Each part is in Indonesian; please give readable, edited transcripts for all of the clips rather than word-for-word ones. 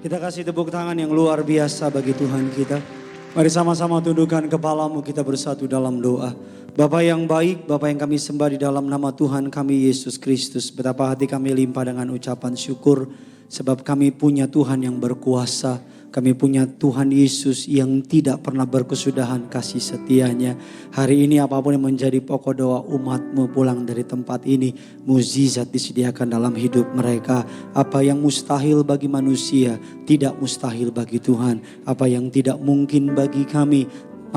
Kita kasih tepuk tangan yang luar biasa bagi Tuhan kita. Mari sama-sama tundukkan kepalamu, kita bersatu dalam doa. Bapa yang baik, Bapa yang kami sembah di dalam nama Tuhan kami Yesus Kristus. Betapa hati kami limpah dengan ucapan syukur. Sebab kami punya Tuhan yang berkuasa. Kami punya Tuhan Yesus yang tidak pernah berkesudahan kasih setianya. Hari ini apapun yang menjadi pokok doa umatmu pulang dari tempat ini, mukjizat disediakan dalam hidup mereka. Apa yang mustahil bagi manusia, tidak mustahil bagi Tuhan. Apa yang tidak mungkin bagi kami,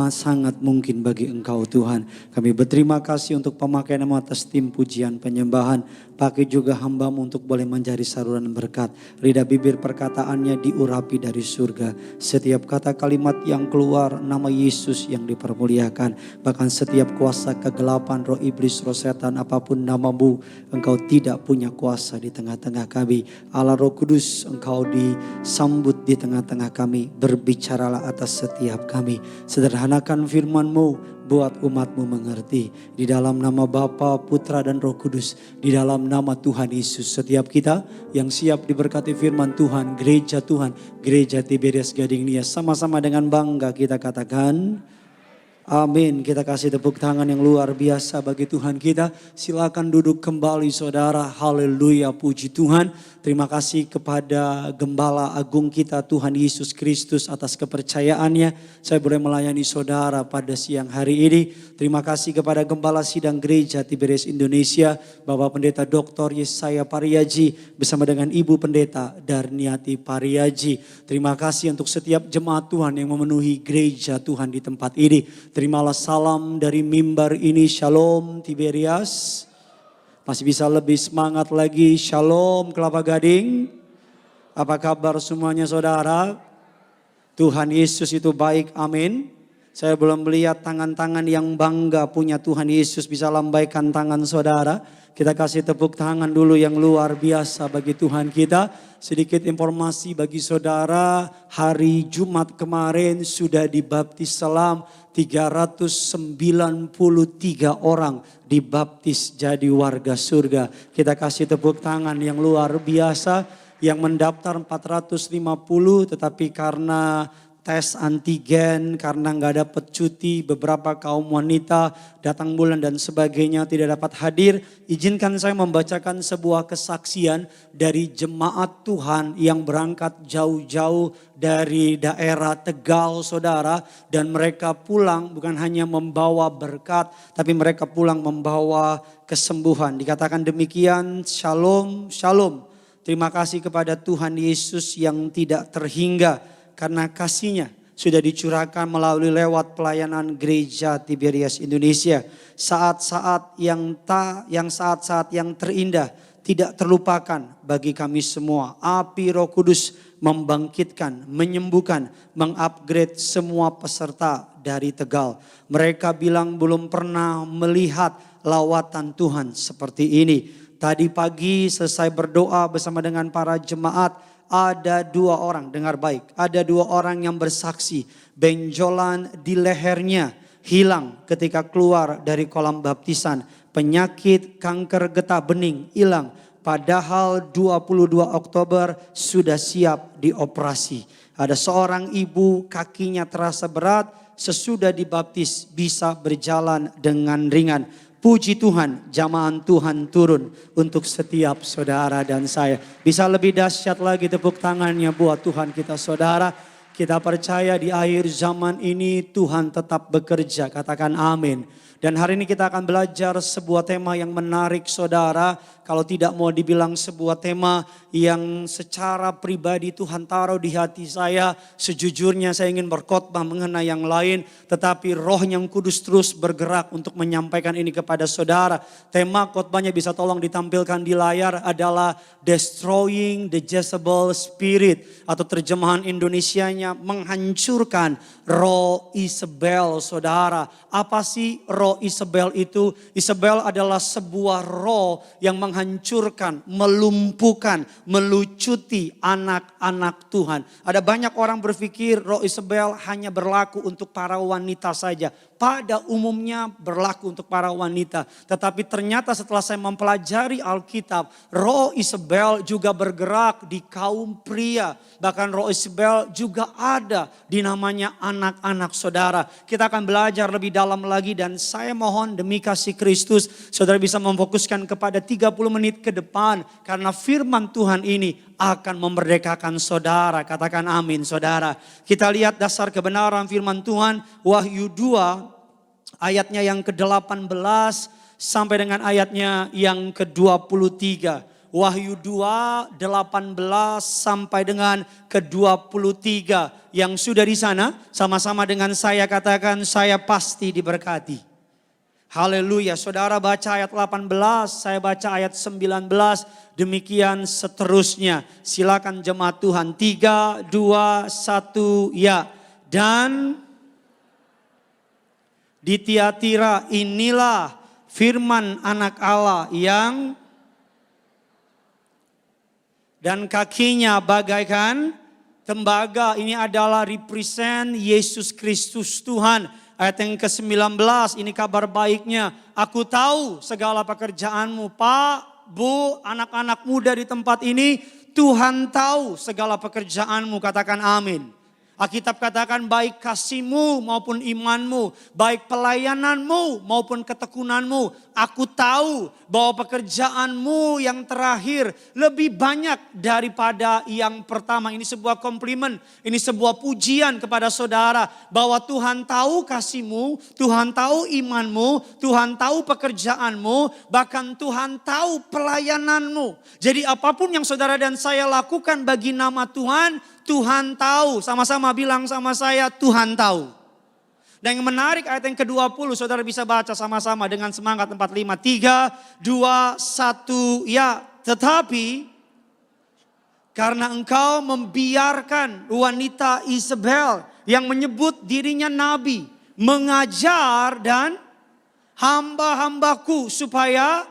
sangat mungkin bagi Engkau Tuhan. Kami berterima kasih untuk pemakaian atas tim pujian penyembahan. Pakai juga hamba-Mu untuk boleh menjadi saluran berkat. Lidah bibir perkataannya diurapi dari surga. Setiap kata kalimat yang keluar nama Yesus yang dipermuliakan. Bahkan setiap kuasa kegelapan, roh iblis, roh setan, apapun nama-Mu, Engkau tidak punya kuasa di tengah-tengah kami. Allah Roh Kudus, Engkau disambut di tengah-tengah kami. Berbicaralah atas setiap kami. Sederhanakan firman-Mu, buat umat-Mu mengerti. Di dalam nama Bapa, Putra dan Roh Kudus. Di dalam nama Tuhan Yesus. Setiap kita yang siap diberkati firman Tuhan. Gereja Tuhan. Gereja Tiberias Gading Nias. Sama-sama dengan bangga kita katakan. Amin. Kita kasih tepuk tangan yang luar biasa bagi Tuhan kita. Silakan duduk kembali saudara. Haleluya, puji Tuhan. Terima kasih kepada Gembala Agung kita Tuhan Yesus Kristus atas kepercayaannya. Saya boleh melayani saudara pada siang hari ini. Terima kasih kepada Gembala Sidang Gereja Tiberias Indonesia, Bapak Pendeta Dr. Yesaya Pariaji bersama dengan Ibu Pendeta Darniati Pariaji. Terima kasih untuk setiap jemaat Tuhan yang memenuhi gereja Tuhan di tempat ini. Terimalah salam dari mimbar ini. Shalom Tiberias. Masih bisa lebih semangat lagi. Shalom Kelapa Gading. Apa kabar semuanya saudara? Tuhan Yesus itu baik, amin. Saya belum melihat tangan-tangan yang bangga punya Tuhan Yesus bisa lambaikan tangan saudara. Kita kasih tepuk tangan dulu yang luar biasa bagi Tuhan kita. Sedikit informasi bagi saudara, hari Jumat kemarin sudah dibaptis selam 393 orang dibaptis jadi warga surga. Kita kasih tepuk tangan yang luar biasa. Yang mendaftar 450 tetapi karena tes antigen, karena nggak dapat cuti, beberapa kaum wanita datang bulan dan sebagainya tidak dapat hadir. Izinkan saya membacakan sebuah kesaksian dari jemaat Tuhan yang berangkat jauh-jauh dari daerah Tegal saudara. Dan mereka pulang bukan hanya membawa berkat, tapi mereka pulang membawa kesembuhan. Dikatakan demikian, shalom, shalom. Terima kasih kepada Tuhan Yesus yang tidak terhingga karena kasih-Nya sudah dicurahkan melalui lewat pelayanan gereja Tiberias Indonesia. Saat-saat yang terindah tidak terlupakan bagi kami semua. Api Roh Kudus membangkitkan, menyembuhkan, mengupgrade semua peserta dari Tegal. Mereka bilang belum pernah melihat lawatan Tuhan seperti ini. Tadi pagi selesai berdoa bersama dengan para jemaat, ada 2 orang, dengar baik, ada 2 orang yang bersaksi benjolan di lehernya hilang ketika keluar dari kolam baptisan. Penyakit kanker getah bening hilang, padahal 22 Oktober sudah siap dioperasi. Ada seorang ibu kakinya terasa berat, sesudah dibaptis bisa berjalan dengan ringan. Puji Tuhan, jamahan Tuhan turun untuk setiap saudara dan saya. Bisa lebih dahsyat lagi tepuk tangannya buat Tuhan kita saudara. Kita percaya di akhir zaman ini Tuhan tetap bekerja, katakan amin. Dan hari ini kita akan belajar sebuah tema yang menarik saudara. Kalau tidak mau dibilang sebuah tema yang secara pribadi Tuhan taruh di hati saya. Sejujurnya saya ingin berkhotbah mengenai yang lain. Tetapi Roh yang Kudus terus bergerak untuk menyampaikan ini kepada saudara. Tema khotbahnya bisa tolong ditampilkan di layar adalah Destroying the Jezebel Spirit. Atau terjemahan Indonesianya menghancurkan roh Isabel saudara. Apa sih roh Isabel itu? Isabel adalah sebuah roh yang menghancurkan, melumpuhkan, melucuti anak-anak Tuhan. Ada banyak orang berpikir roh Isabel hanya berlaku untuk para wanita saja. pada umumnya berlaku untuk para wanita. Tetapi ternyata setelah saya mempelajari Alkitab, roh Isabel juga bergerak di kaum pria. Bahkan roh Isabel juga ada di namanya anak-anak saudara. Kita akan belajar lebih dalam lagi dan saya mohon demi kasih Kristus, saudara bisa memfokuskan kepada 30 menit ke depan. Karena firman Tuhan ini akan memerdekakan saudara. Katakan amin saudara. Kita lihat dasar kebenaran firman Tuhan. Wahyu 2 ayatnya yang ke-18 sampai dengan ayatnya yang ke-23. Wahyu 2 18 sampai dengan ke-23. Yang sudah di sana sama-sama dengan saya katakan saya pasti diberkati. Haleluya. Saudara baca ayat 18, saya baca ayat 19, demikian seterusnya. Silakan jemaat Tuhan. 3, 2, 1, ya. Dan di Tiatira inilah firman anak Allah yang dan kakinya bagaikan tembaga. Ini adalah represent Yesus Kristus Tuhan. Ayat yang ke-19 ini kabar baiknya. Aku tahu segala pekerjaanmu Pak, Bu, anak-anak muda di tempat ini. Tuhan tahu segala pekerjaanmu, katakan amin. Alkitab katakan baik kasihmu maupun imanmu, baik pelayananmu maupun ketekunanmu. Aku tahu bahwa pekerjaanmu yang terakhir lebih banyak daripada yang pertama. Ini sebuah komplimen, ini sebuah pujian kepada saudara. Bahwa Tuhan tahu kasihmu, Tuhan tahu imanmu, Tuhan tahu pekerjaanmu, bahkan Tuhan tahu pelayananmu. Jadi apapun yang saudara dan saya lakukan bagi nama Tuhan, Tuhan tahu. Sama-sama bilang sama saya, Tuhan tahu. Dan yang menarik ayat yang ke-20, saudara bisa baca sama-sama dengan semangat 45. 3, 2, 1, ya. Tetapi karena engkau membiarkan wanita Isabel yang menyebut dirinya nabi, mengajar dan hamba-hambaku supaya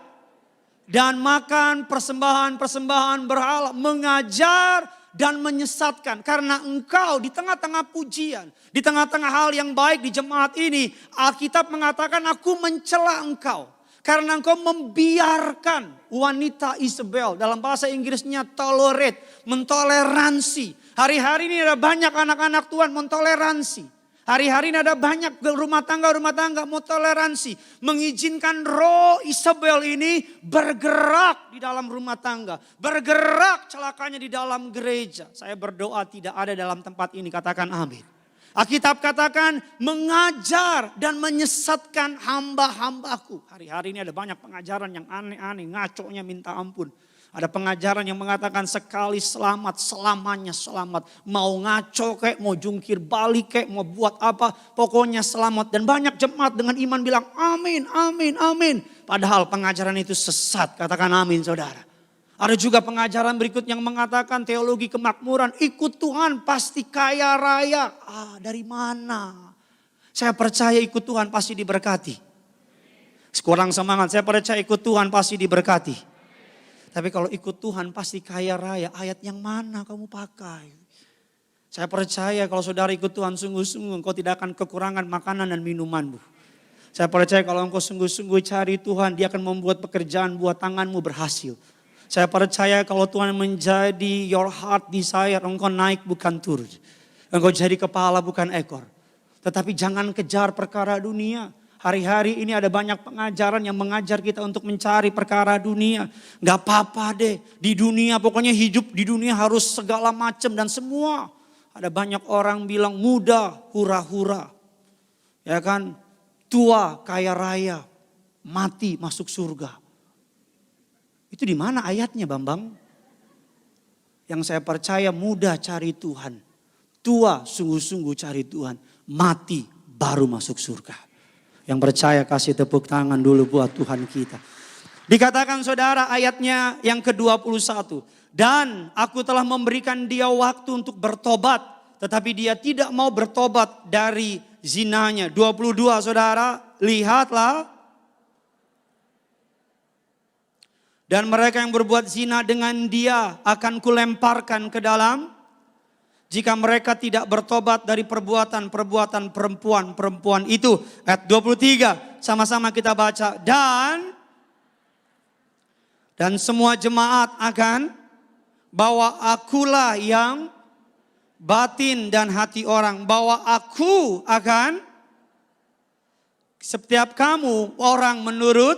dan makan persembahan-persembahan berhala, mengajar dan menyesatkan. Karena engkau di tengah-tengah pujian, di tengah-tengah hal yang baik di jemaat ini, Alkitab mengatakan aku mencela engkau. Karena engkau membiarkan wanita Isabel, dalam bahasa Inggrisnya tolerate, mentoleransi. Hari-hari ini ada banyak anak-anak Tuhan mentoleransi. Hari-hari ini ada banyak rumah tangga mau toleransi. Mengizinkan roh Isabel ini bergerak di dalam rumah tangga. Bergerak celakanya di dalam gereja. Saya berdoa tidak ada dalam tempat ini, katakan amin. Alkitab katakan mengajar dan menyesatkan hamba-hambaku. Hari-hari ini ada banyak pengajaran yang aneh-aneh, ngaconya minta ampun. Ada pengajaran yang mengatakan sekali selamat, selamanya selamat. Mau ngaco kek, mau jungkir balik kek, mau buat apa, pokoknya selamat. Dan banyak jemaat dengan iman bilang amin, amin, amin. Padahal pengajaran itu sesat, katakan amin saudara. Ada juga pengajaran berikut yang mengatakan teologi kemakmuran, ikut Tuhan pasti kaya raya. Dari mana? Saya percaya ikut Tuhan pasti diberkati. Kurang semangat, saya percaya ikut Tuhan pasti diberkati. Tapi kalau ikut Tuhan pasti kaya raya. Ayat yang mana kamu pakai? Saya percaya kalau saudara ikut Tuhan sungguh-sungguh, engkau tidak akan kekurangan makanan dan minumanmu. Saya percaya kalau engkau sungguh-sungguh cari Tuhan, Dia akan membuat pekerjaan buat tanganmu berhasil. Saya percaya kalau Tuhan menjadi your heart desire, engkau naik bukan turun. Engkau jadi kepala bukan ekor. Tetapi jangan kejar perkara dunia. Hari-hari ini ada banyak pengajaran yang mengajar kita untuk mencari perkara dunia. Gak apa-apa deh, di dunia pokoknya hidup di dunia harus segala macam dan semua. Ada banyak orang bilang muda, hura-hura. Ya kan, tua, kaya raya, mati, masuk surga. Itu di mana ayatnya Bambang? Yang saya percaya muda cari Tuhan. Tua sungguh-sungguh cari Tuhan. Mati baru masuk surga. Yang percaya kasih tepuk tangan dulu buat Tuhan kita. Dikatakan saudara ayatnya yang ke-21. Dan aku telah memberikan dia waktu untuk bertobat. Tetapi dia tidak mau bertobat dari zinanya. 22 saudara, lihatlah. Dan mereka yang berbuat zina dengan dia akan kulemparkan ke dalam jika mereka tidak bertobat dari perbuatan-perbuatan perempuan-perempuan itu. Ayat 23, sama-sama kita baca. Dan semua jemaat akan bahwa akulah yang batin dan hati orang. Bahwa aku akan setiap kamu orang menurut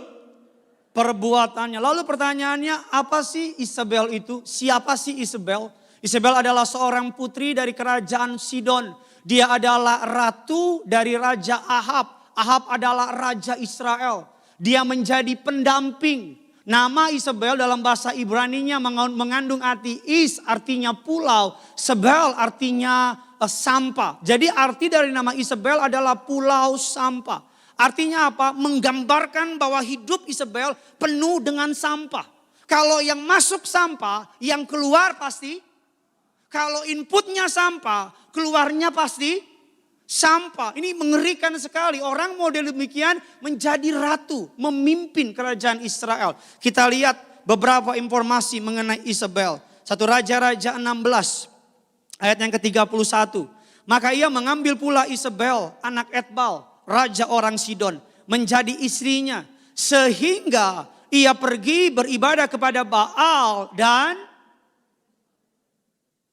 perbuatannya. Lalu pertanyaannya, apa sih Isabel itu? Siapa sih Isabel? Isabel adalah seorang putri dari kerajaan Sidon. Dia adalah ratu dari Raja Ahab. Ahab adalah Raja Israel. Dia menjadi pendamping. Nama Isabel dalam bahasa Ibraninya mengandung arti is, artinya pulau. Sebel artinya sampah. Jadi arti dari nama Isabel adalah pulau sampah. Artinya apa? Menggambarkan bahwa hidup Isabel penuh dengan sampah. Kalau yang masuk sampah, yang keluar pasti. Kalau inputnya sampah, keluarnya pasti sampah. Ini mengerikan sekali. Orang model demikian menjadi ratu, memimpin kerajaan Israel. Kita lihat beberapa informasi mengenai Isabel. 1 Raja-Raja 16 ayat yang ke-31. Maka ia mengambil pula Isabel, anak Etbal, raja orang Sidon, menjadi istrinya. Sehingga ia pergi beribadah kepada Baal dan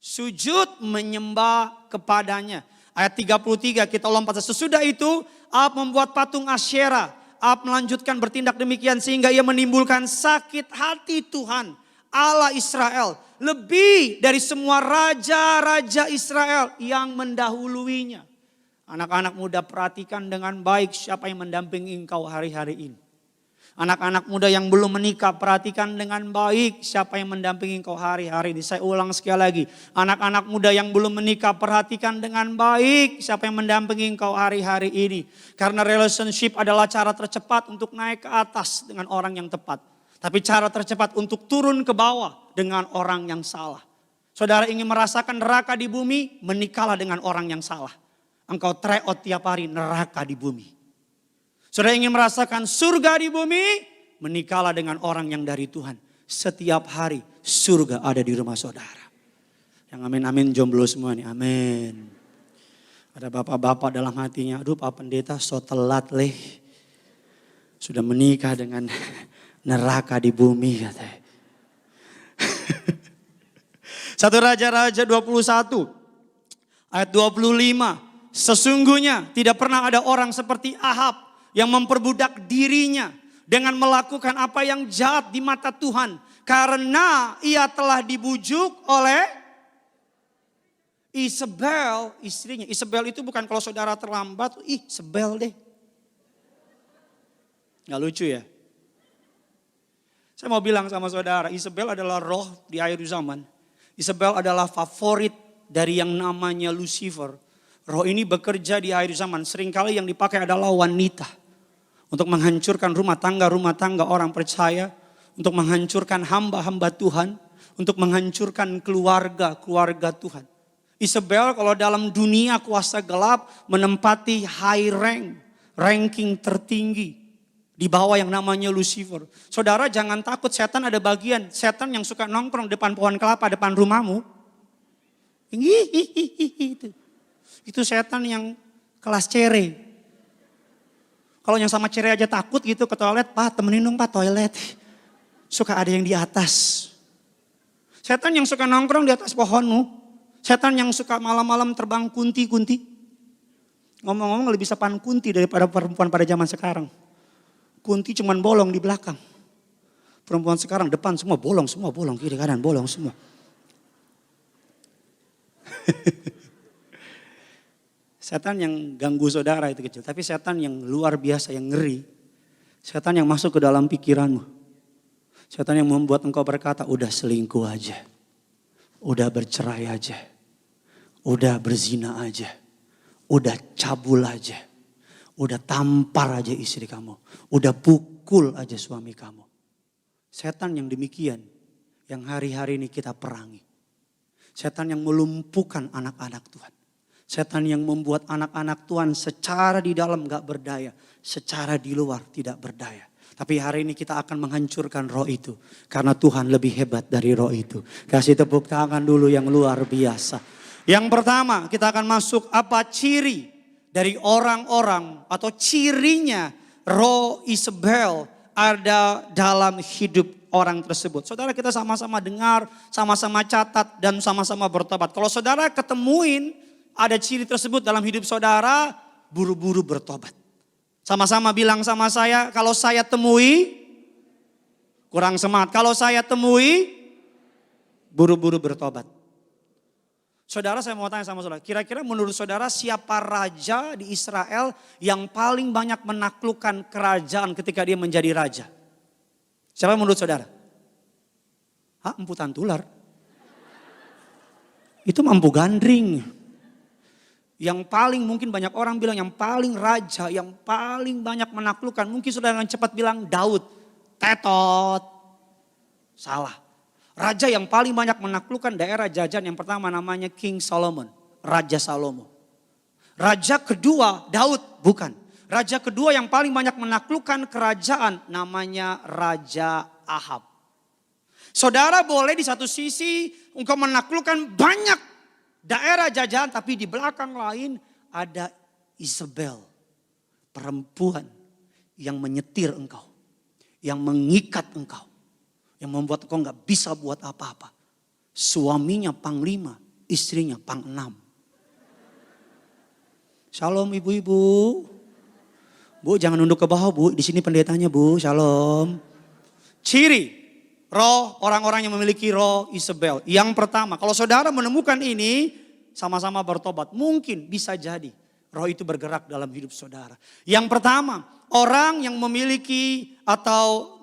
sujud menyembah kepadanya. Ayat 33 kita lompat. Sesudah itu Ahab membuat patung Asyera. Ahab melanjutkan bertindak demikian sehingga ia menimbulkan sakit hati Tuhan Allah Israel. Lebih dari semua raja-raja Israel yang mendahuluinya. Anak-anak muda, perhatikan dengan baik siapa yang mendampingi engkau hari-hari ini. Anak-anak muda yang belum menikah, perhatikan dengan baik siapa yang mendampingi engkau hari-hari ini. Saya ulang sekali lagi. Anak-anak muda yang belum menikah, perhatikan dengan baik siapa yang mendampingi engkau hari-hari ini. Karena relationship adalah cara tercepat untuk naik ke atas dengan orang yang tepat. Tapi cara tercepat untuk turun ke bawah dengan orang yang salah. Saudara ingin merasakan neraka di bumi, menikahlah dengan orang yang salah. Engkau tryout tiap hari neraka di bumi. Saudara ingin merasakan surga di bumi, menikahlah dengan orang yang dari Tuhan. Setiap hari surga ada di rumah saudara. Yang amin-amin jomblo semua nih, amin. Ada bapak-bapak dalam hatinya, aduh Pak Pendeta so telat leh. Sudah menikah dengan neraka di bumi katanya. 1 Raja-Raja 21 ayat 25. Sesungguhnya tidak pernah ada orang seperti Ahab yang memperbudak dirinya dengan melakukan apa yang jahat di mata Tuhan. Karena ia telah dibujuk oleh Isabel, istrinya. Isabel itu bukan kalau saudara terlambat, sebel deh. Gak lucu ya? Saya mau bilang sama saudara, Isabel adalah roh di akhir zaman. Isabel adalah favorit dari yang namanya Lucifer. Roh ini bekerja di akhir zaman. Seringkali yang dipakai adalah wanita. Untuk menghancurkan rumah tangga orang percaya. Untuk menghancurkan hamba-hamba Tuhan. Untuk menghancurkan keluarga Tuhan. Isabel kalau dalam dunia kuasa gelap menempati high ranking tertinggi. Di bawah yang namanya Lucifer. Saudara jangan takut, setan ada bagian. Setan yang suka nongkrong depan pohon kelapa, depan rumahmu. Itu setan yang kelas cere. Kalau yang sama cere aja takut gitu ke toilet, Pak temenin dong Pak toilet. Suka ada yang di atas. Setan yang suka nongkrong di atas pohonmu. Setan yang suka malam-malam terbang kunti-kunti. Ngomong-ngomong lebih sopan kunti daripada perempuan pada zaman sekarang. Kunti cuman bolong di belakang. Perempuan sekarang depan semua bolong, kiri kanan bolong semua. Setan yang ganggu saudara itu kecil, tapi setan yang luar biasa, yang ngeri. Setan yang masuk ke dalam pikiranmu. Setan yang membuat engkau berkata, udah selingkuh aja. Udah bercerai aja. Udah berzina aja. Udah cabul aja. Udah tampar aja istri kamu. Udah pukul aja suami kamu. Setan yang demikian. Yang hari-hari ini kita perangi. Setan yang melumpuhkan anak-anak Tuhan. Setan yang membuat anak-anak Tuhan secara di dalam gak berdaya. Secara di luar tidak berdaya. Tapi hari ini kita akan menghancurkan roh itu. Karena Tuhan lebih hebat dari roh itu. Kasih tepuk tangan dulu yang luar biasa. Yang pertama kita akan masuk apa ciri dari orang-orang atau cirinya roh Isabel ada dalam hidup orang tersebut. Saudara kita sama-sama dengar, sama-sama catat dan sama-sama bertobat. Kalau saudara ketemuin ada ciri tersebut dalam hidup saudara, buru-buru bertobat. Sama-sama bilang sama saya, kalau saya temui, kurang semangat. Kalau saya temui, buru-buru bertobat. Saudara saya mau tanya sama saudara, kira-kira menurut saudara siapa raja di Israel yang paling banyak menaklukkan kerajaan ketika dia menjadi raja? Siapa menurut saudara? Empu Tantular. Itu Empu Gandring. Yang paling mungkin banyak orang bilang yang paling raja, yang paling banyak menaklukkan. Mungkin saudara yang cepat bilang Daud, Tetot. Salah. Raja yang paling banyak menaklukkan daerah jajan yang pertama namanya King Solomon. Raja Salomo. Raja kedua Daud, bukan. Raja kedua yang paling banyak menaklukkan kerajaan namanya Raja Ahab. Saudara boleh di satu sisi engkau menaklukkan banyak daerah jajahan, tapi di belakang lain ada Isabel. Perempuan yang menyetir engkau. Yang mengikat engkau. Yang membuat engkau gak bisa buat apa-apa. Suaminya panglima, istrinya pangenam. Shalom ibu-ibu. Bu jangan nunduk ke bawah bu, di sini pendetanya bu, shalom. Ciri roh orang-orang yang memiliki roh Isabel. Yang pertama, kalau saudara menemukan ini, sama-sama bertobat. Mungkin bisa jadi roh itu bergerak dalam hidup saudara. Yang pertama, orang yang memiliki atau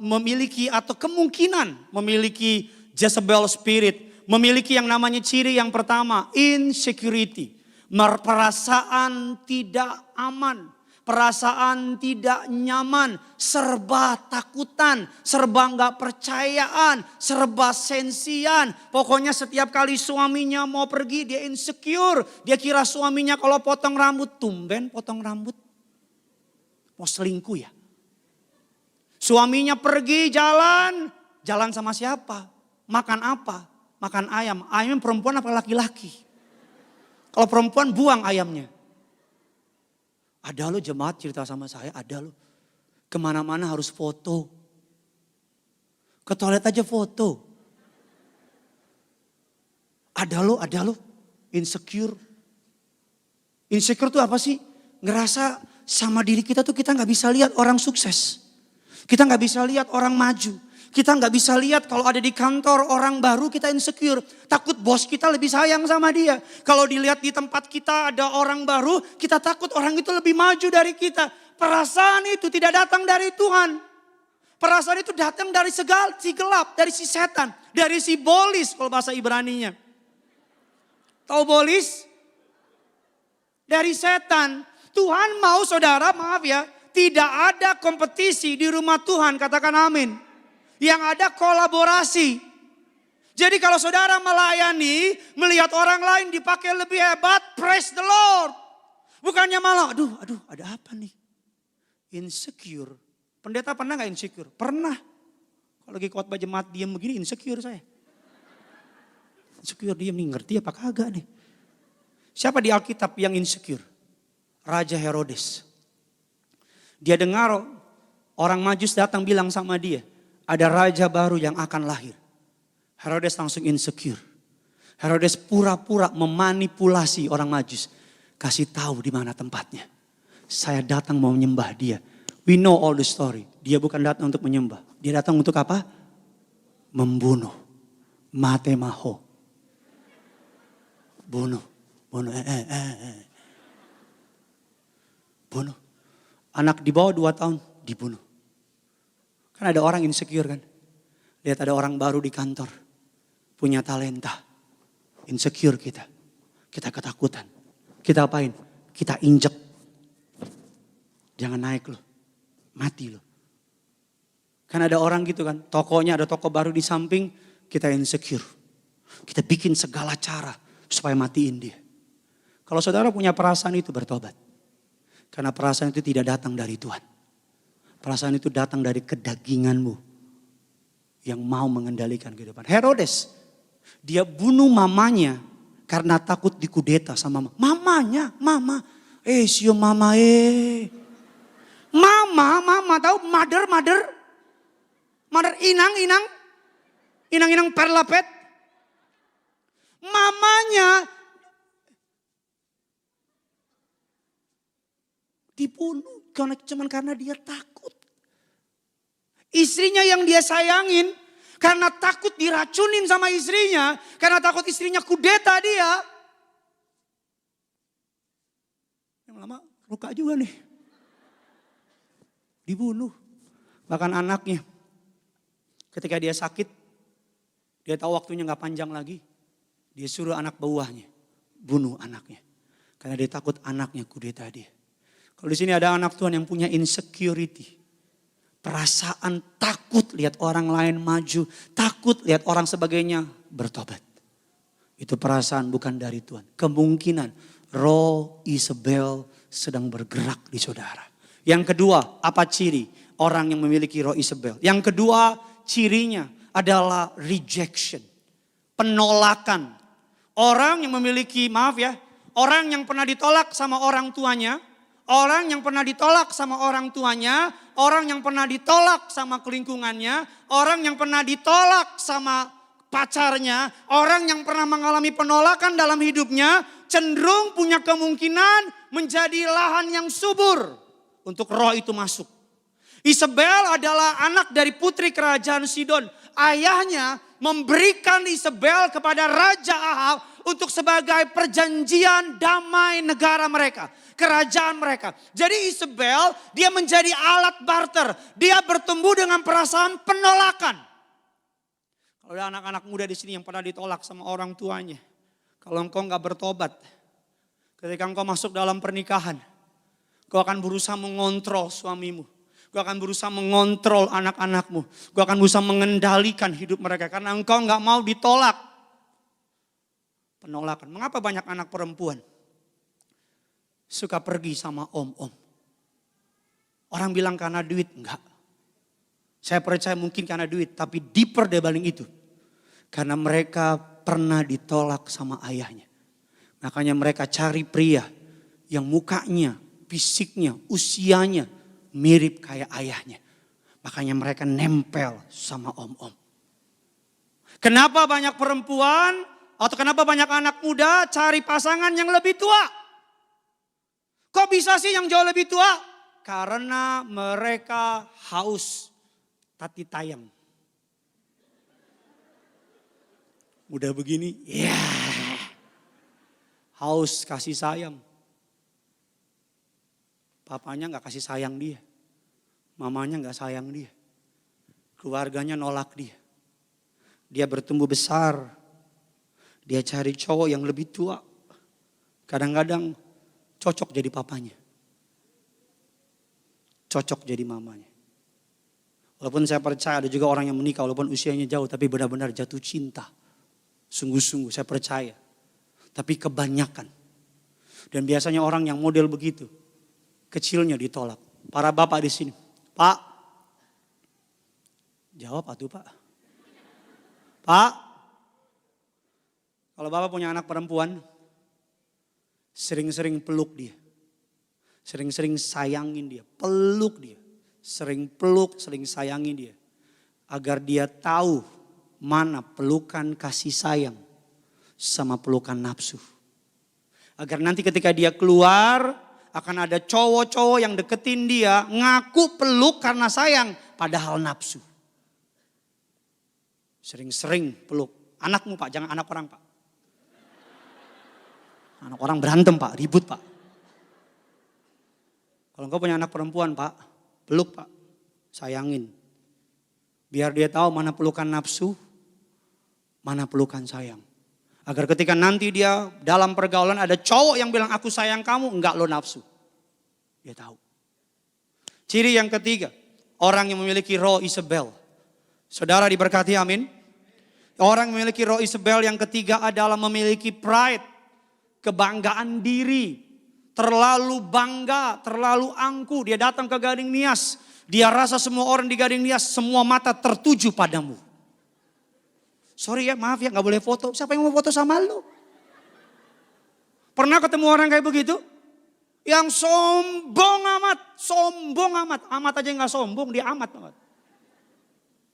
kemungkinan memiliki Jezebel spirit. Memiliki yang namanya ciri yang pertama, insecurity. Perasaan tidak aman. Perasaan tidak nyaman, serba takutan, serba nggak percayaan, serba sensian. Pokoknya setiap kali suaminya mau pergi dia insecure. Dia kira suaminya kalau potong rambut, tumben potong rambut. Mau selingkuh ya. Suaminya pergi jalan sama siapa? Makan apa? Makan ayam. Ayam perempuan apa laki-laki? Kalau perempuan buang ayamnya. Ada lo jemaat cerita sama saya, ada lo. Kemana-mana harus foto. Ke toilet aja foto. Ada lo. Insecure. Insecure tuh apa sih? Ngerasa sama diri kita tuh kita gak bisa lihat orang sukses. Kita gak bisa lihat orang maju. Kita gak bisa lihat kalau ada di kantor orang baru kita insecure. Takut bos kita lebih sayang sama dia. Kalau dilihat di tempat kita ada orang baru, kita takut orang itu lebih maju dari kita. Perasaan itu tidak datang dari Tuhan. Perasaan itu datang dari si gelap, dari si setan. Dari si bolis kalau bahasa Ibraninya. Tahu bolis? Dari setan. Tuhan mau saudara, maaf ya, tidak ada kompetisi di rumah Tuhan, katakan amin. Yang ada kolaborasi. Jadi kalau saudara melayani, melihat orang lain dipakai lebih hebat, praise the Lord. Bukannya malah, aduh ada apa nih? Insecure. Pendeta pernah gak insecure? Pernah. Kalau lagi khotbah jemaat diam begini insecure saya. Insecure diam nih, ngerti apa kagak nih? Siapa di Alkitab yang insecure? Raja Herodes. Dia dengar orang Majus datang bilang sama dia, ada raja baru yang akan lahir. Herodes langsung insecure. Herodes pura-pura memanipulasi orang Majus. Kasih tahu di mana tempatnya. Saya datang mau menyembah dia. We know all the story. Dia bukan datang untuk menyembah. Dia datang untuk apa? Membunuh. Matemaho. Bunuh. Bunuh. Anak di bawah 2 tahun dibunuh. Kan ada orang insecure kan. Lihat ada orang baru di kantor. Punya talenta. Insecure kita. Kita ketakutan. Kita apain? Kita injek. Jangan naik loh. Mati loh. Kan ada orang gitu kan. Tokonya ada toko baru di samping. Kita insecure. Kita bikin segala cara supaya matiin dia. Kalau saudara punya perasaan itu bertobat. Karena perasaan itu tidak datang dari Tuhan. Perasaan itu datang dari kedaginganmu yang mau mengendalikan kehidupan. Herodes, dia bunuh mamanya Karena takut dikudeta sama mamanya. Mama, sio mama Mama tahu mother, inang perlapet. Mamanya dibunuh cuman karena dia takut. Istrinya yang dia sayangin karena takut diracunin sama istrinya, karena takut istrinya kudeta dia. Yang lama luka juga nih. Dibunuh. Bahkan anaknya ketika dia sakit, dia tahu waktunya gak panjang lagi. Dia suruh anak buahnya bunuh anaknya. Karena dia takut anaknya kudeta dia. Kalau di sini ada anak Tuhan yang punya insecurity. Perasaan takut lihat orang lain maju. Takut lihat orang sebagainya bertobat. Itu perasaan bukan dari Tuhan. Kemungkinan roh Isabel sedang bergerak di saudara. Yang kedua, apa ciri orang yang memiliki roh Isabel? Yang kedua, cirinya adalah rejection. Penolakan. Orang yang memiliki, orang yang pernah ditolak sama orang tuanya. Orang yang pernah ditolak sama orang tuanya. Orang yang pernah ditolak sama lingkungannya. Orang yang pernah ditolak sama pacarnya. Orang yang pernah mengalami penolakan dalam hidupnya. Cenderung punya kemungkinan menjadi lahan yang subur untuk roh itu masuk. Isabel adalah anak dari putri kerajaan Sidon. Ayahnya memberikan Isabel kepada Raja Ahab untuk sebagai perjanjian damai negara mereka. Kerajaan mereka. Jadi Isabel dia menjadi alat barter. Dia bertumbuh dengan perasaan penolakan. Kalau ada anak-anak muda di sini yang pernah ditolak sama orang tuanya. Kalau engkau nggak bertobat. Ketika engkau masuk dalam pernikahan. Kau akan berusaha mengontrol suamimu. Kau akan berusaha mengontrol anak-anakmu. Kau akan berusaha mengendalikan hidup mereka. Karena engkau nggak mau ditolak. Penolakan. Mengapa banyak anak perempuan suka pergi sama om-om? Orang bilang karena duit. Enggak. Saya percaya mungkin karena duit. Tapi deeper dibanding itu. Karena mereka pernah ditolak sama ayahnya. Makanya mereka cari pria yang mukanya, fisiknya, usianya mirip kayak ayahnya. Makanya mereka nempel sama om-om. Kenapa banyak perempuan atau kenapa banyak anak muda cari pasangan yang lebih tua? Kok bisa sih yang jauh lebih tua? Karena mereka haus tati tayang. Udah begini, haus kasih sayang. Papanya gak kasih sayang dia. Mamanya gak sayang dia. Keluarganya nolak dia. Dia bertumbuh besar. Dia cari cowok yang lebih tua. Kadang-kadang cocok jadi papanya. Cocok jadi mamanya. Walaupun saya percaya ada juga orang yang menikah walaupun usianya jauh. Tapi benar-benar jatuh cinta. Sungguh-sungguh saya percaya. Tapi kebanyakan. Dan biasanya orang yang model begitu. Kecilnya ditolak. Para bapak di sini. Pak. Jawab atuh pak. Pak. Kalau bapak punya anak perempuan. Sering-sering peluk dia. Sering-sering sayangin dia. Peluk dia. Sering peluk, sering sayangin dia. Agar dia tahu mana pelukan kasih sayang. Sama pelukan nafsu. Agar nanti ketika dia keluar. Akan ada cowok-cowok yang deketin dia. Ngaku peluk karena sayang. Padahal nafsu. Sering-sering peluk. Anakmu pak, jangan anak orang pak. Anak orang berantem pak, ribut pak. Kalau engkau punya anak perempuan pak. Peluk pak, sayangin. Biar dia tahu mana pelukan nafsu. Mana pelukan sayang. Agar ketika nanti dia dalam pergaulan ada cowok yang bilang aku sayang kamu. Enggak lo nafsu. Dia tahu. Ciri yang ketiga. Orang yang memiliki roh Isabel. Saudara diberkati amin. Orang yang memiliki roh Isabel yang ketiga adalah memiliki pride. Kebanggaan diri. Terlalu bangga, terlalu angku. Dia datang ke Gading Nias. Dia rasa semua orang di Gading Nias semua mata tertuju padamu. Sorry ya, maaf ya gak boleh foto. Siapa yang mau foto sama lu? Pernah ketemu orang kayak begitu? Yang sombong amat, sombong amat. Amat aja nggak sombong, dia amat banget.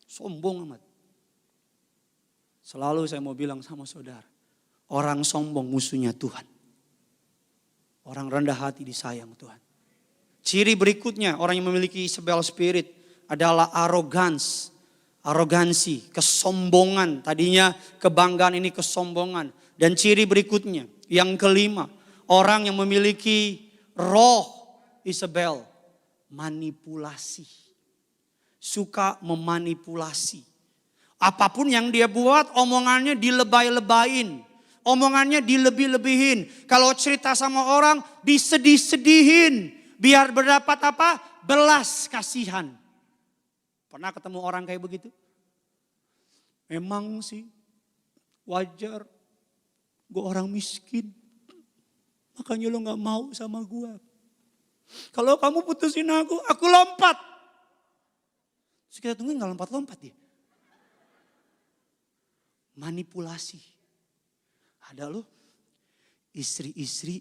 Sombong amat. Selalu saya mau bilang sama saudara, orang sombong musuhnya Tuhan. Orang rendah hati disayang Tuhan. Ciri berikutnya orang yang memiliki Isabel spirit adalah arogansi, kesombongan. Tadinya kebanggaan, ini kesombongan. Dan ciri berikutnya, yang kelima, orang yang memiliki roh Isabel, manipulasi. Suka memanipulasi. Apapun yang dia buat, omongannya dilebay-lebayin. Omongannya dilebih-lebihin. Kalau cerita sama orang, disedih-sedihin. Biar berdapat apa? Belas kasihan. Pernah ketemu orang kayak begitu? Memang sih, wajar. Gue orang miskin. Makanya lo gak mau sama gue. Kalau kamu putusin aku lompat. Terus kita tungguin gak lompat-lompat dia. Manipulasi. Ada loh, istri-istri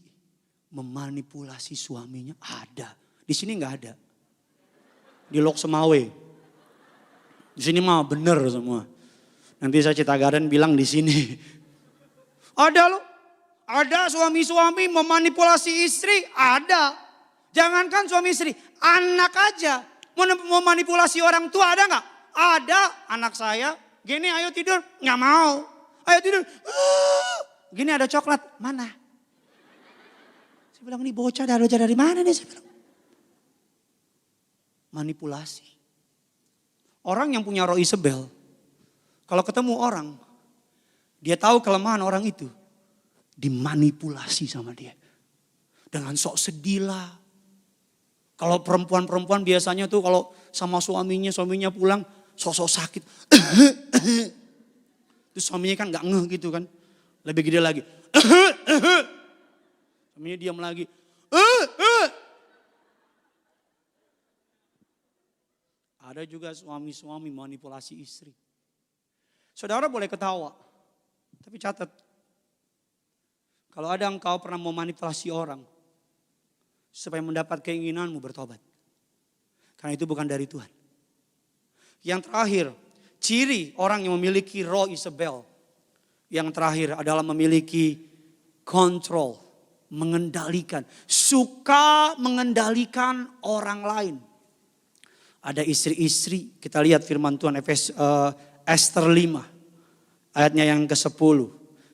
memanipulasi suaminya. Ada. Di sini gak ada. Di Lok Semawe. Di sini mah bener semua. Nanti saya Cita Garden bilang di sini. Ada loh. Ada suami-suami memanipulasi istri, ada. Jangankan suami istri, anak aja memanipulasi orang tua, ada nggak? Ada. Anak saya, gini ayo tidur, nggak mau. Ayo tidur, gini ada coklat, mana? Saya bilang ini bocah dari mana nih? Saya bilang. Manipulasi. Orang yang punya roh Isabel, kalau ketemu orang, dia tahu kelemahan orang itu. Dimanipulasi sama dia. Dengan sok sedih lah. Kalau perempuan-perempuan biasanya tuh kalau sama suaminya pulang sok-sok sakit. Terus suaminya kan gak ngeh gitu kan. Lebih gede lagi. Suaminya diam lagi. Ada juga suami-suami manipulasi istri. Saudara boleh ketawa. Tapi catat. Kalau ada engkau pernah memanipulasi orang supaya mendapat keinginanmu, bertobat. Karena itu bukan dari Tuhan. Yang terakhir, ciri orang yang memiliki roh Isabel. Yang terakhir adalah memiliki kontrol, mengendalikan. Suka mengendalikan orang lain. Ada istri-istri, kita lihat firman Tuhan Ester 5. Ayatnya yang ke-10.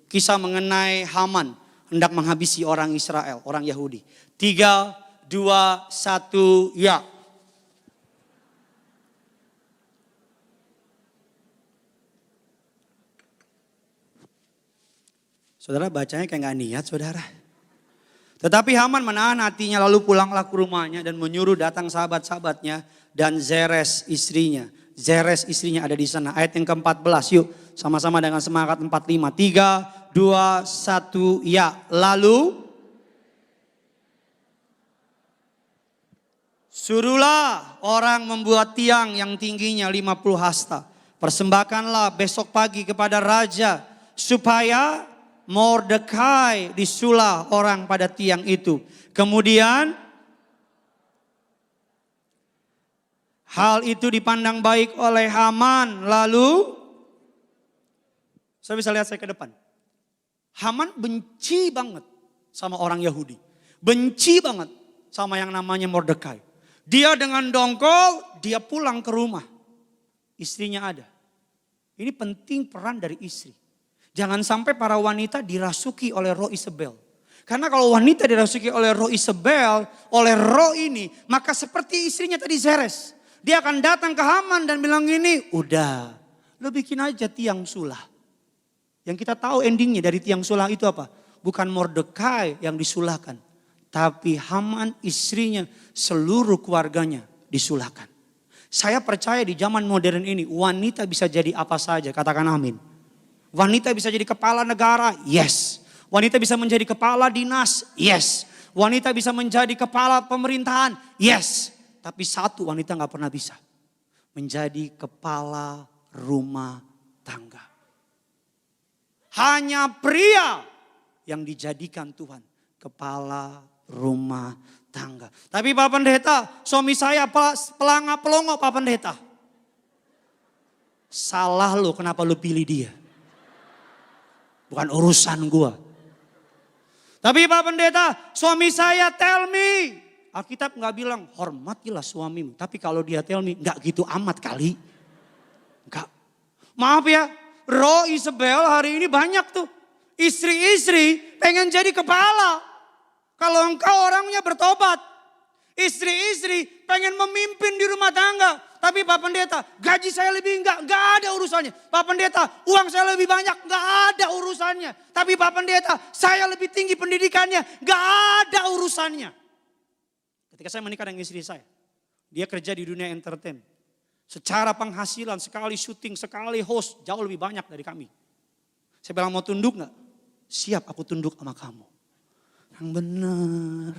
Kisah mengenai Haman. Hendak menghabisi orang Israel, orang Yahudi. 3, 2, 1, ya. Saudara bacanya kayak gak niat saudara. Tetapi Haman menahan hatinya lalu pulanglah ke rumahnya dan menyuruh datang sahabat-sahabatnya dan Zeres istrinya. Zeres istrinya ada di sana. Ayat yang ke-14 yuk sama-sama dengan semangat 45. 3, 2, 1, ya. Lalu suruhlah orang membuat tiang yang tingginya 50 hasta. Persembahkanlah besok pagi kepada raja supaya Mordekai disulah orang pada tiang itu. Kemudian hal itu dipandang baik oleh Haman. Lalu saya bisa lihat saya ke depan. Haman benci banget sama orang Yahudi. Benci banget sama yang namanya Mordekai. Dia dengan dongkol, dia pulang ke rumah. Istrinya ada. Ini penting peran dari istri. Jangan sampai para wanita dirasuki oleh roh Isabel. Karena kalau wanita dirasuki oleh roh Isabel, oleh roh ini, maka seperti istrinya tadi Zeres. Dia akan datang ke Haman dan bilang ini, udah, lo bikin aja tiang sulah. Yang kita tahu endingnya dari tiang sulah itu apa? Bukan Mordekai yang disulahkan. Tapi Haman, istrinya, seluruh keluarganya disulahkan. Saya percaya di zaman modern ini wanita bisa jadi apa saja, katakan amin. Wanita bisa jadi kepala negara, yes. Wanita bisa menjadi kepala dinas, yes. Wanita bisa menjadi kepala pemerintahan, yes. Tapi satu wanita gak pernah bisa. Menjadi kepala rumah tangga. Hanya pria yang dijadikan Tuhan kepala rumah tangga. Tapi Pak Pendeta, suami saya pelongo Pak Pendeta. Salah lo, kenapa lo pilih dia? Bukan urusan gua. Tapi Pak Pendeta, suami saya tell me. Alkitab nggak bilang hormatilah suamimu. Tapi kalau dia tell me, nggak gitu amat kali. Nggak. Maaf ya, Roh Isabel hari ini banyak tuh. Istri-istri pengen jadi kepala. Kalau engkau orangnya bertobat. Istri-istri pengen memimpin di rumah tangga. Tapi Pak Pendeta, gaji saya lebih enggak ada urusannya. Pak Pendeta, uang saya lebih banyak, enggak ada urusannya. Tapi Pak Pendeta, saya lebih tinggi pendidikannya, enggak ada urusannya. Ketika saya menikah dengan istri saya, dia kerja di dunia entertain. Secara penghasilan, sekali syuting, sekali host, jauh lebih banyak dari kami. Saya bilang, mau tunduk enggak? Siap, aku tunduk sama kamu. Yang benar.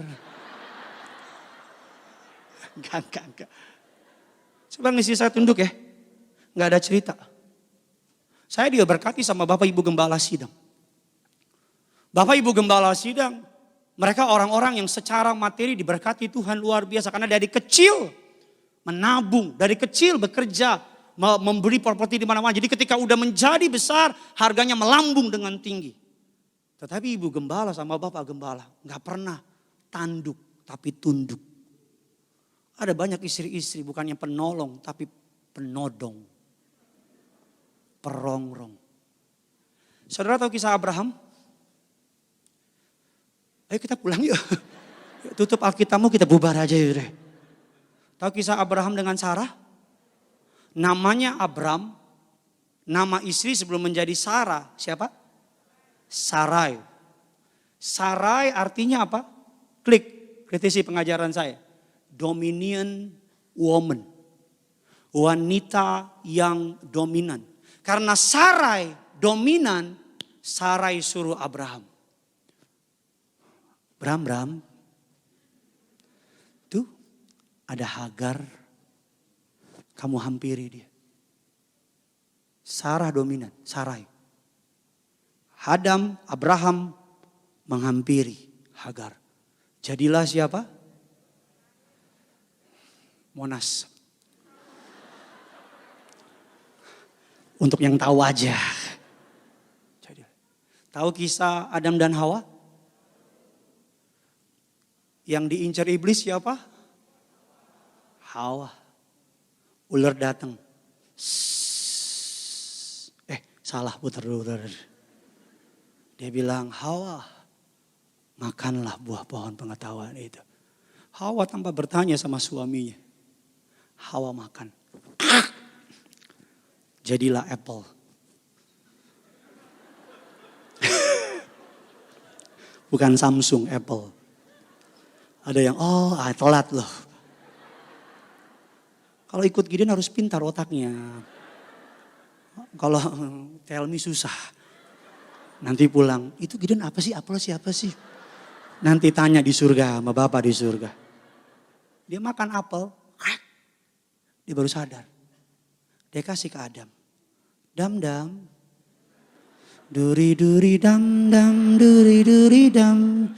Enggak. Saya bilang istri saya tunduk ya. Enggak ada cerita. Saya dia berkati sama Bapak Ibu Gembala Sidang. Bapak Ibu Gembala Sidang, mereka orang-orang yang secara materi diberkati Tuhan luar biasa. Karena dari kecil menabung, dari kecil bekerja, memberi properti di mana-mana. Jadi ketika udah menjadi besar, harganya melambung dengan tinggi. Tetapi Ibu Gembala sama Bapak Gembala enggak pernah tanduk, tapi tunduk. Ada banyak istri-istri bukannya penolong tapi penodong. Perongrong. Saudara tahu kisah Abraham? Ayo kita pulang yuk. Tutup Alkitabmu kita bubar aja yuk. Tahu kisah Abraham dengan Sarah? Namanya Abram. Nama istri sebelum menjadi Sarah. Siapa? Sarai. Sarai artinya apa? Klik. Kritisi pengajaran saya. Dominion woman. Wanita yang dominan. Karena Sarai dominan, Sarai suruh Abraham. Bram, tuh ada Hagar, kamu hampiri dia. Sarah dominan, Sarai. Abraham menghampiri Hagar. Jadilah siapa? Monas. Untuk yang tahu aja. Tahu kisah Adam dan Hawa? Yang diincar iblis siapa? Hawa. Ular datang. Salah putar dulu. Dia bilang, Hawa, makanlah buah pohon pengetahuan itu. Hawa tanpa bertanya sama suaminya. Hawa makan. Jadilah apple. Bukan Samsung, Apple. Ada yang, telat loh. Kalau ikut Gideon harus pintar otaknya. Kalau tell me susah. Nanti pulang, itu Gideon apa sih? Apple siapa sih? Nanti tanya di surga sama Bapak di surga. Dia makan apel. Dia baru sadar. Dia kasih ke Adam. Dam. Duri dam, duri dam.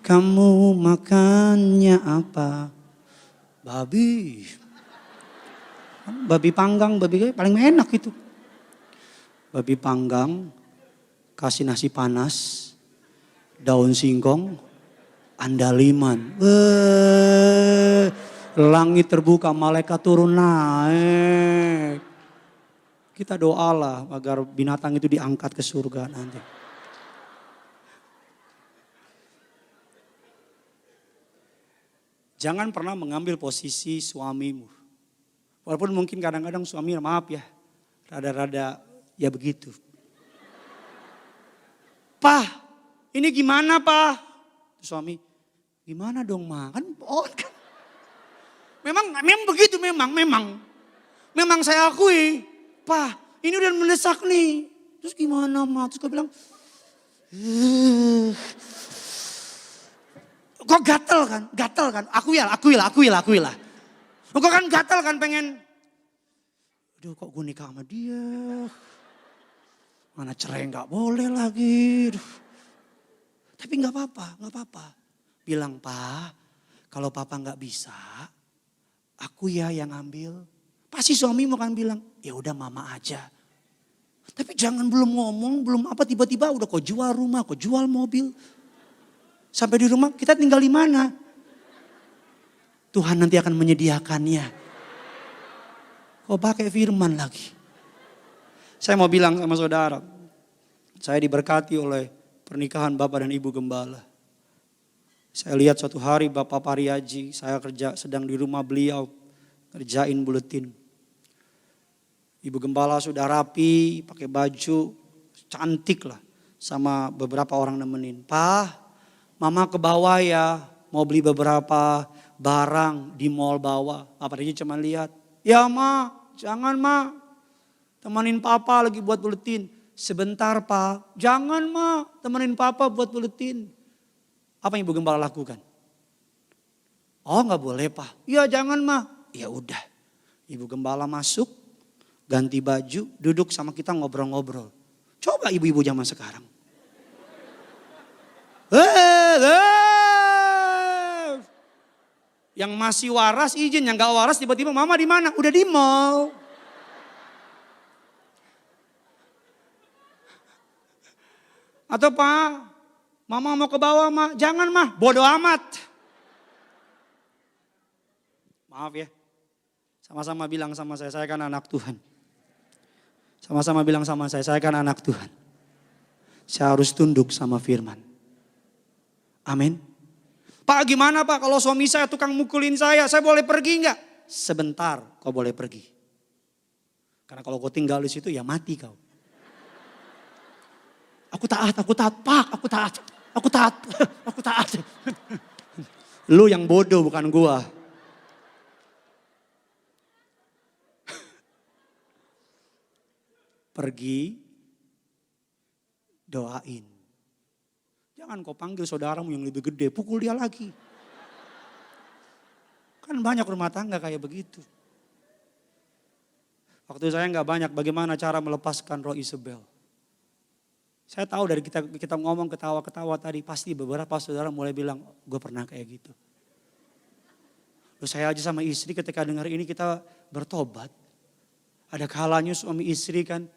Kamu makannya apa? Babi. Babi panggang, babi paling enak itu. Babi panggang, kasih nasi panas, daun singkong, andaliman. Langit terbuka, malaikat turun naik. Kita doalah agar binatang itu diangkat ke surga nanti. Jangan pernah mengambil posisi suamimu. Walaupun mungkin kadang-kadang suami, maaf ya, rada-rada ya begitu. Pak, ini gimana Pak? Suami, gimana dong Ma? Kan kan. Memang begitu, memang saya akui. Pak, ini udah mendesak nih. Terus gimana Ma? Terus gue bilang, kok gatel kan? Akuilah. Kok kan gatel kan pengen. Aduh kok gue nikah sama dia. Mana cerai gak boleh lagi. Aduh. Tapi gak apa-apa. bilang, "Pa, kalau papa nggak bisa, aku ya yang ambil." Pasti suamimu kan bilang, "Ya udah mama aja." Tapi jangan belum ngomong, belum apa tiba-tiba udah kau jual rumah, kau jual mobil. Sampai di rumah kita tinggal di mana? Tuhan nanti akan menyediakannya. Kau pakai firman lagi. Saya mau bilang sama saudara, saya diberkati oleh pernikahan Bapak dan Ibu Gembala. Saya lihat suatu hari Bapak Pariaji, saya sedang di rumah beliau, kerjain buletin. Ibu Gembala sudah rapi, pakai baju, cantik lah. Sama beberapa orang nemenin. "Pa, mama ke bawah ya, mau beli beberapa barang di mall bawah." Apa aja cuma lihat. "Ya ma, jangan ma, temenin papa lagi buat buletin." "Sebentar pa." "Jangan ma, temenin papa buat buletin." Apa yang Ibu Gembala lakukan? "Oh nggak boleh pa." "Ya jangan ma." Ya udah. Ibu Gembala masuk, ganti baju, duduk sama kita ngobrol-ngobrol. Coba ibu-ibu zaman sekarang. Yang masih waras izin, yang gak waras tiba-tiba, "Mama di mana?" "Udah di mall." Atau, "Pak, mama mau ke bawah ma." "Jangan mah, bodoh amat." Maaf ya, sama-sama bilang sama saya kan anak Tuhan. Sama-sama bilang sama saya kan anak Tuhan. Saya harus tunduk sama firman. Amin. "Pak gimana Pak kalau suami saya tukang mukulin saya boleh pergi enggak?" "Sebentar kau boleh pergi. Karena kalau kau tinggal di situ ya mati kau." Aku taat Pak, aku taat. Lu yang bodoh bukan gua. Pergi, doain. Jangan kau panggil saudaramu yang lebih gede, pukul dia lagi. Kan banyak rumah tangga kayak begitu. Waktu saya nggak banyak, bagaimana cara melepaskan roh Isabel. Saya tahu dari kita ngomong ketawa-ketawa tadi, pasti beberapa saudara mulai bilang, "Gue pernah kayak gitu." Loh, saya aja sama istri ketika dengar ini kita bertobat. Ada kalanya suami istri kan,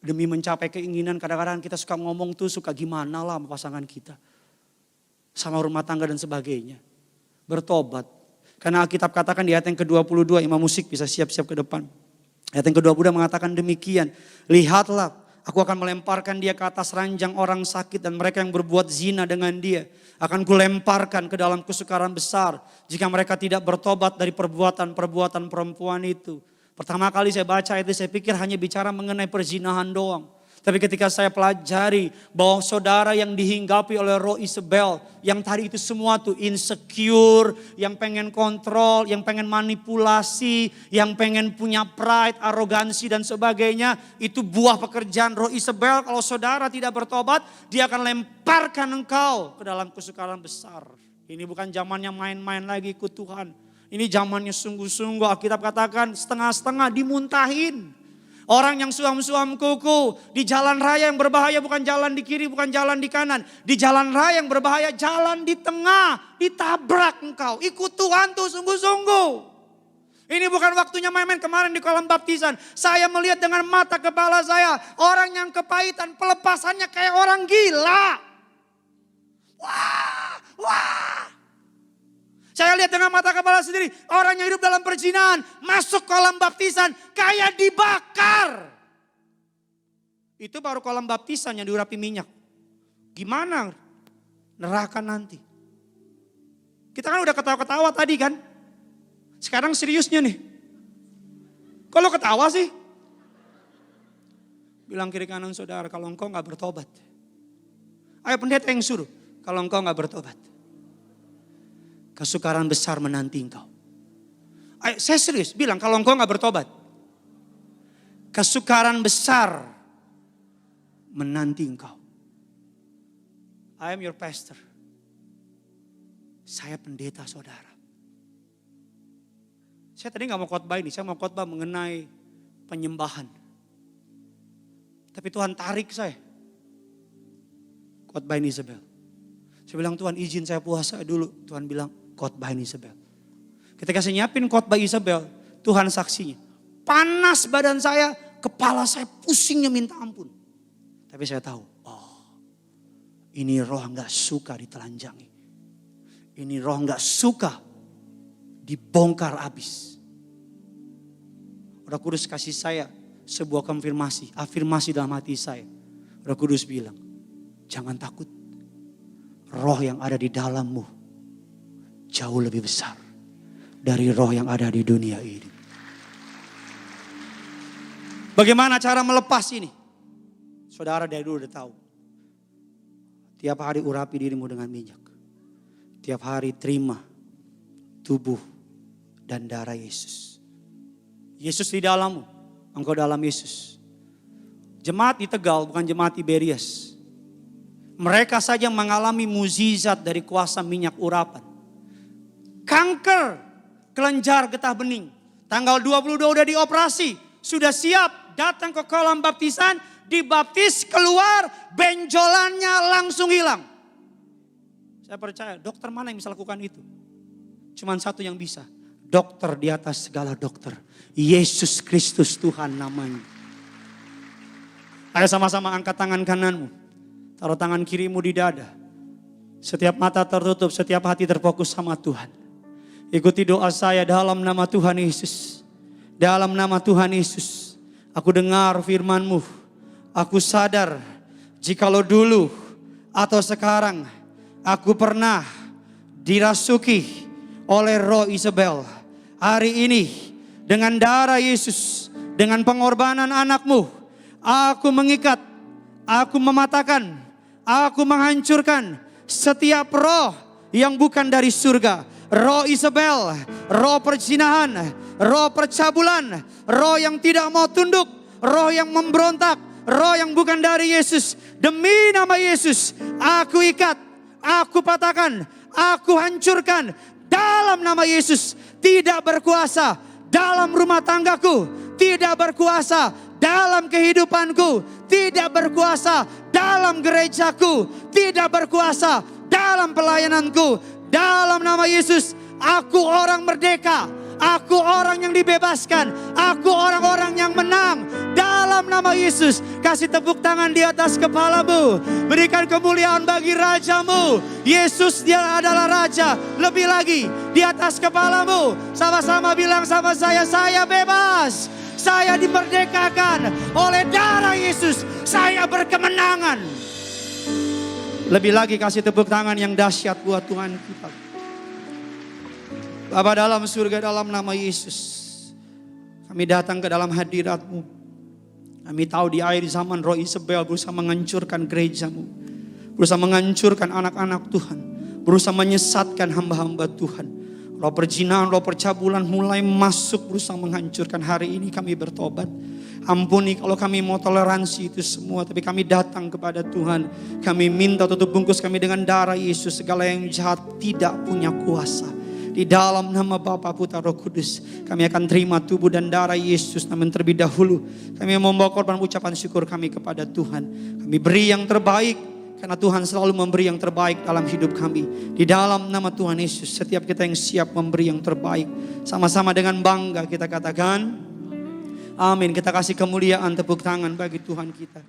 demi mencapai keinginan kadang-kadang kita suka ngomong tuh suka gimana lah sama pasangan kita. Sama rumah tangga dan sebagainya. Bertobat. Karena Alkitab katakan di ayat yang ke-22, imam musik bisa siap-siap ke depan. Ayat yang ke-22 mengatakan demikian. "Lihatlah, aku akan melemparkan dia ke atas ranjang orang sakit dan mereka yang berbuat zina dengan dia. Akan kulemparkan ke dalam kesukaran besar jika mereka tidak bertobat dari perbuatan-perbuatan perempuan itu." Pertama kali saya baca itu saya pikir hanya bicara mengenai perzinahan doang. Tapi ketika saya pelajari bahwa saudara yang dihinggapi oleh roh Isabel, yang tadi itu semua tuh insecure, yang pengen kontrol, yang pengen manipulasi, yang pengen punya pride, arogansi dan sebagainya, itu buah pekerjaan roh Isabel. Kalau saudara tidak bertobat, dia akan lemparkan engkau ke dalam kesukaran besar. Ini bukan zamannya main-main lagi ikut Tuhan. Ini zamannya sungguh-sungguh, Alkitab katakan setengah-setengah dimuntahin. Orang yang suam-suam kuku di jalan raya yang berbahaya bukan jalan di kiri, bukan jalan di kanan. Di jalan raya yang berbahaya jalan di tengah, ditabrak engkau. Ikut Tuhan tuh sungguh-sungguh. Ini bukan waktunya main-main. Kemarin di kolam baptisan saya melihat dengan mata kepala saya orang yang kepahitan pelepasannya kayak orang gila. Wah. Saya lihat dengan mata kepala sendiri, orang yang hidup dalam perzinahan, masuk kolam baptisan, kayak dibakar. Itu baru kolam baptisan yang diurapi minyak. Gimana neraka nanti? Kita kan udah ketawa-ketawa tadi kan? Sekarang seriusnya nih. Kalau ketawa sih? Bilang kiri kanan saudara, kalau engkau gak bertobat. Ayo pendeta yang suruh, kalau engkau gak bertobat. Kesukaran besar menanti engkau. Ayo, saya serius bilang kalau engkau gak bertobat. Kesukaran besar menanti engkau. I am your pastor. Saya pendeta saudara. Saya tadi gak mau khotbah ini, saya mau khotbah mengenai penyembahan. Tapi Tuhan tarik saya. Khotbah ini Isabel. Saya bilang, Tuhan izin saya puasa dulu. Tuhan bilang, khotbah Isabel. Ketika saya nyiapin khotbah Isabel, Tuhan saksinya. Panas badan saya, kepala saya pusingnya minta ampun. Tapi saya tahu, ini roh gak suka ditelanjangi. Ini roh gak suka dibongkar habis. Roh Kudus kasih saya sebuah konfirmasi, afirmasi dalam hati saya. Roh Kudus bilang, jangan takut. Roh yang ada di dalammu jauh lebih besar dari roh yang ada di dunia ini. Bagaimana cara melepas ini? Saudara dari dulu udah tahu. Tiap hari urapi dirimu dengan minyak. Tiap hari terima tubuh dan darah Yesus. Yesus di dalammu, engkau dalam Yesus. Jemaat di Tegal bukan jemaat Tiberias. Mereka saja mengalami mukjizat dari kuasa minyak urapan. Kanker, kelenjar getah bening. Tanggal 22 udah dioperasi. Sudah siap datang ke kolam baptisan. Dibaptis keluar, benjolannya langsung hilang. Saya percaya dokter mana yang bisa lakukan itu? Cuman satu yang bisa. Dokter di atas segala dokter. Yesus Kristus Tuhan namanya. Ayo sama-sama angkat tangan kananmu. Taruh tangan kirimu di dada. Setiap mata tertutup, setiap hati terfokus sama Tuhan. Ikuti doa saya dalam nama Tuhan Yesus. Dalam nama Tuhan Yesus. Aku dengar firman-Mu. Aku sadar jikalau dulu atau sekarang aku pernah dirasuki oleh roh Isabel. Hari ini dengan darah Yesus, dengan pengorbanan anak-Mu, aku mengikat, aku mematahkan, aku menghancurkan setiap roh yang bukan dari surga. Roh Isabel, roh perzinahan, roh percabulan, roh yang tidak mau tunduk, roh yang memberontak, roh yang bukan dari Yesus. Demi nama Yesus, aku ikat, aku patahkan, aku hancurkan. Dalam nama Yesus, tidak berkuasa dalam rumah tanggaku, tidak berkuasa dalam kehidupanku, tidak berkuasa dalam gerejaku, tidak berkuasa dalam pelayananku. Dalam nama Yesus, aku orang merdeka, aku orang yang dibebaskan, aku orang-orang yang menang. Dalam nama Yesus, kasih tepuk tangan di atas kepalamu. Berikan kemuliaan bagi rajamu. Yesus dia adalah raja. Lebih lagi di atas kepalamu. Sama-sama bilang sama saya bebas. Saya dimerdekakan oleh darah Yesus. Saya berkemenangan. Lebih lagi kasih tepuk tangan yang dahsyat buat Tuhan kita. Bapa dalam surga, dalam nama Yesus, kami datang ke dalam hadirat-Mu. Kami tahu di akhir zaman roh Isabel berusaha menghancurkan gereja-Mu. Berusaha menghancurkan anak-anak Tuhan. Berusaha menyesatkan hamba-hamba Tuhan. Roh perzinahan, roh percabulan mulai masuk berusaha menghancurkan. Hari ini kami bertobat. Ampuni kalau kami mau toleransi itu semua. Tapi kami datang kepada Tuhan. Kami minta tutup bungkus kami dengan darah Yesus. Segala yang jahat tidak punya kuasa. Di dalam nama Bapa, Putra, Roh Kudus, kami akan terima tubuh dan darah Yesus. Namun terlebih dahulu kami membawa korban ucapan syukur kami kepada Tuhan. Kami beri yang terbaik karena Tuhan selalu memberi yang terbaik dalam hidup kami. Di dalam nama Tuhan Yesus, setiap kita yang siap memberi yang terbaik, sama-sama dengan bangga kita katakan amin. Kita kasih kemuliaan, tepuk tangan bagi Tuhan kita.